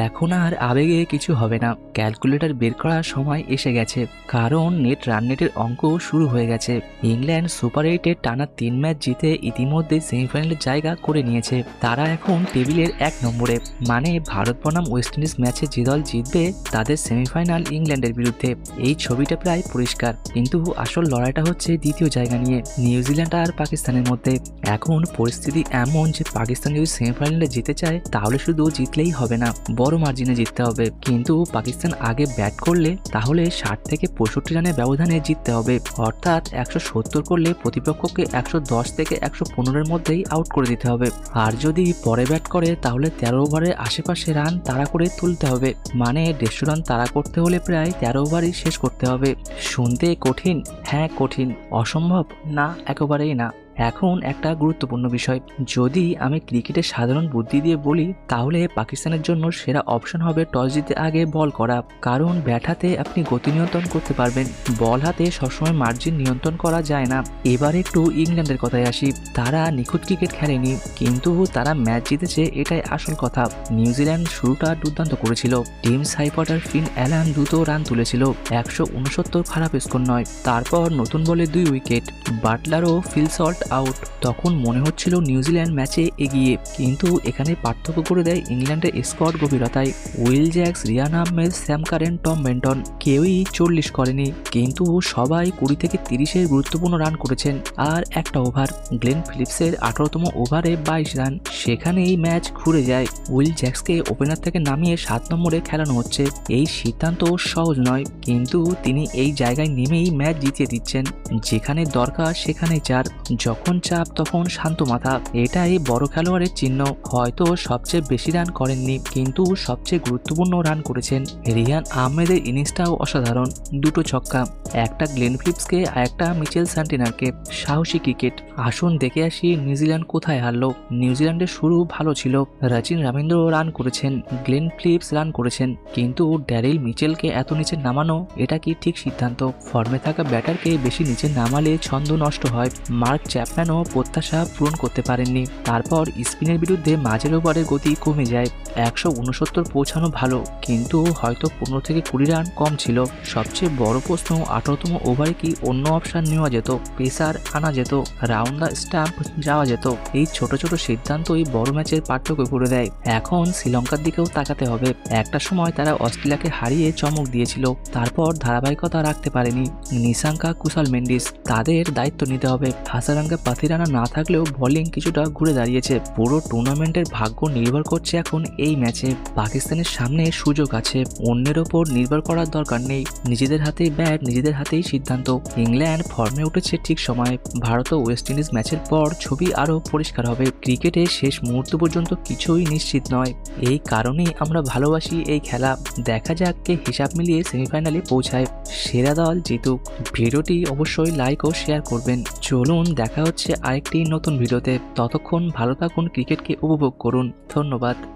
এখন আর আবেগে কিছু হবে না, ক্যালকুলেটর বের করার সময় এসে গেছে। কারণ নেট রান নেটের অঙ্ক শুরু হয়ে গেছে। ইংল্যান্ড সুপার 8-এ টানা 3 ম্যাচ জিতে ইতিমধ্যে সেমিফাইনালের জায়গা করে নিয়েছে। তারা এখন টেবিলের 1 নম্বরে। মানে ভারত বনাম ওয়েস্ট ইন্ডিজ ম্যাচে যে দল জিতবে তাদের সেমিফাইনাল ইংল্যান্ডের বিরুদ্ধে। এই ছবিটা প্রায় পরিষ্কার, কিন্তু আসল লড়াইটা হচ্ছে দ্বিতীয় জায়গা নিয়ে, নিউজিল্যান্ড আর পাকিস্তানের মধ্যে। এখন পরিস্থিতি এমন যে পাকিস্তান যদি সেমিফাইনালে জিতে চায় তাহলে শুধু জিতলেই হবে না, বড় মার্জিনে জিততে হবে। কিন্তু পাকিস্তান আগে ব্যাট করলে তাহলে 60 থেকে 65 রানের ব্যবধানে জিততে হবে, অর্থাৎ 170 করলে প্রতিপক্ষকে 110 থেকে 115-এর মধ্যেই আউট করে দিতে হবে। আর যদি পরে ব্যাট করে তাহলে 13 ওভারের আশেপাশে রান তাড়া করে তুলতে হবে। মানে 150 রান তাড়া করতে হলে প্রায় 13 ওভারই শেষ করতে হবে। শুনতে কঠিন, হ্যাঁ কঠিন, অসম্ভব না, একেবারেই না। এখন একটা গুরুত্বপূর্ণ বিষয়, যদি আমি ক্রিকেটের সাধারণ বুদ্ধি দিয়ে বলি তাহলে পাকিস্তানের জন্য সেরা অপশন হবে টস জিতে আগে বল করা। কারণ ব্যাট হাতে আপনি গতি নিয়ন্ত্রণ করতে পারবেন, বল হাতে সবসময় মার্জিন নিয়ন্ত্রণ করা যায় না। এবার একটু ইংল্যান্ডের কথায় আসি। তারা নিখুঁত ক্রিকেট খেলেনি, কিন্তু তারা ম্যাচ জিতেছে, এটাই আসল কথা। নিউজিল্যান্ড শুরুটা দুর্দান্ত করেছিল। টিম সাইফট আর ফিন অ্যালান দ্রুত রান তুলেছিল, 169 খারাপ স্কোর নয়। তারপর নতুন বলে 2 উইকেট, বাটলার ও ফিল সল্ট আউট। তখন মনে হচ্ছিল নিউজিল্যান্ড ম্যাচে এগিয়ে, কিন্তু এখানে পার্থক্য করে দেয় ইংল্যান্ডের স্কোয়াড গভীরতায়। Will Jacks, Rehan Ahmed, Sam Curran, Tom Banton কেউই 40 করেনি, কিন্তু সবাই 20 থেকে 30-এর গুরুত্বপূর্ণ রান করেছেন। আর একটা ওভার, গ্লেন ফিলিপসের 18তম ওভারে 22 রান, সেখানেই ম্যাচ ঘুরে যায়। উইল জ্যাক্সকে ওপেনার থেকে নামিয়ে 7 নম্বরে খেলানো হচ্ছে। এই সিদ্ধান্ত সহজ নয়, কিন্তু তিনি এই জায়গায় নেমেই ম্যাচ জিতিয়ে দিচ্ছেন। যেখানে দরকার সেখানেই চার, যখন চাপ তখন শান্ত মাথা। এটাই বড় খেলোয়াড়ের চিহ্ন। হয়তো সবচেয়ে বেশি রান করেননি, কিন্তু সবচেয়ে গুরুত্বপূর্ণ রান করেছেন। রিয়ান আহমেদের ইনিংসটাও অসাধারণ, 2টো ছক্কা, একটা গ্লেন ফিলিপসকে আর একটা মিচেল স্যান্টিনারকে। সাহসী ক্রিকেট। আসুন দেখে আসি নিউজিল্যান্ড কোথায় হারলো। নিউজিল্যান্ডের শুরু ভালো ছিল, রাচিন রাবীন্দ্র রান করেছেন, গ্লেন ফিলিপস রান করেছেন, কিন্তু ড্যারিল মিচেলকে এত নিচে নামানো এটা কি ঠিক সিদ্ধান্ত? ফর্মে থাকা ব্যাটারকে বেশি নিচে নামালে ছন্দ নষ্ট হয়। মার্ক চ্যাপম্যানও প্রত্যাশা পূরণ করতে পারেননি। তারপর স্পিনের বিরুদ্ধে মাঝের ওভারের গতি কমে যায়। 169 পৌঁছানো ভালো, কিন্তু হয়তো 15 থেকে 20 রান কম ছিল। সবচেয়ে বড় প্রশ্ন, 18তম ওভারে কি অন্য অপশন নেওয়া যেত? পেসার আনা যেত? রাউন্ড দ্য স্টাম্প যাওয়া যেত? এই ছোট ছোট সিদ্ধান্তই বড় ম্যাচের পার্থক্য করে দেয়। এখন শ্রীলঙ্কার দিকেও তাকাতে হবে। একটা সময় তারা অস্ট্রেলিয়াকে হারিয়ে চমক দিয়েছিল, তারপর ধারাবাহিকতা রাখতে পারেনি। নিশাঙ্কা, কুশাল মেন্ডিস, তাদের দায়িত্ব নিতে হবে। হাসারাঙ্গা পাথিরানা না থাকলেও বোলিং কিছুটা ঘুরে দাঁড়িয়েছে। পুরো টুর্নামেন্টের ভাগ্য নির্ভর করছে এখন এই ম্যাচে। পাকিস্তানের সামনে সুযোগ আছে, অন্যের ওপর নির্ভর করার দরকার নেই। নিজেদের হাতেই ব্যাট, নিজেদের হাতেই সিদ্ধান্ত। ইংল্যান্ড ফর্মে উঠেছে ঠিক সময়ে। ভারত ও ওয়েস্ট ইন্ডিজ ম্যাচের পর ছবি আরও পরিষ্কার হবে। ক্রিকেটের শেষ মুহূর্ত পর্যন্ত কিছুই নিশ্চিত নয়, এই কারণেই আমরা ভালোবাসি এই খেলা। দেখা যাক কে হিসাব মিলিয়ে সেমিফাইনালে পৌঁছায়। সেরা দল জিতুক। ভিডিওটি অবশ্যই লাইক ও শেয়ার করবেন। চলুন দেখা হচ্ছে আরেকটি নতুন ভিডিওতে। ততক্ষণ ভালো থাকুন, ক্রিকেটকে উপভোগ করুন। ধন্যবাদ।